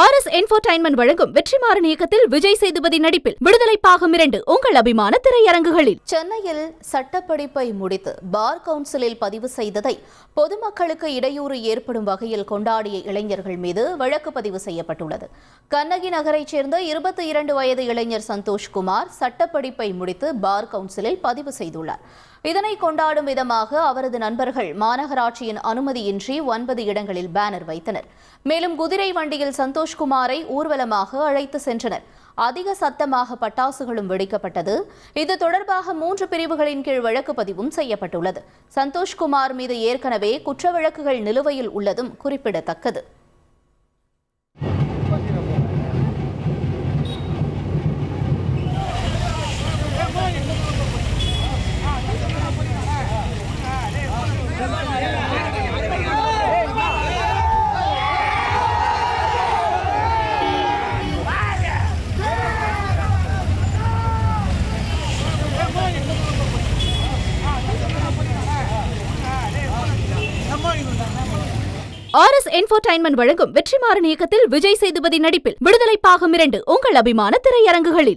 RS Entertainment வழங்கும் வெற்றிமாறன் இயக்கத்தில் விஜய் சேதுபதி நடிப்பில் விடுதலை பாகம் 2 உங்கள் அபிமான திரையரங்குகளில். சென்னையில் சட்டப்படிப்பை முடித்து பார் கவுன்சிலில் பதிவு செய்ததை பொதுமக்களுக்கு இடையூறு ஏற்படும் வகையில் கொண்டாடிய இளைஞர்கள் மீது வழக்கு பதிவு செய்யப்பட்டுள்ளது. கண்ணகி நகரைச் சேர்ந்த 22 வயது இளைஞர் சந்தோஷ்குமார் சட்டப்படிப்பை முடித்து பார் கவுன்சிலில் பதிவு செய்துள்ளார். இதனை கொண்டாடும் விதமாக அவரது நண்பர்கள் மாநகராட்சியின் அனுமதியின்றி 9 இடங்களில் பேனர் வைத்தனர். மேலும் குதிரை வண்டியில் சந்தோஷ்குமாரை ஊர்வலமாக அழைத்து சென்றனர். அதிக சத்தமாக பட்டாசுகளும் வெடிக்கப்பட்டது. இது தொடர்பாக 3 பிரிவுகளின் கீழ் வழக்கு பதிவும் செய்யப்பட்டுள்ளது. சந்தோஷ்குமார் மீது ஏற்கனவே குற்ற வழக்குகள் நிலுவையில் உள்ளதும் குறிப்பிடத்தக்கது. RS Entertainment வழங்கும் வெற்றிமாறன் இயக்கத்தில் விஜய் சேதுபதி நடிப்பில் விடுதலை பாகம் 2 உங்கள் அபிமான திரையரங்குகளில்.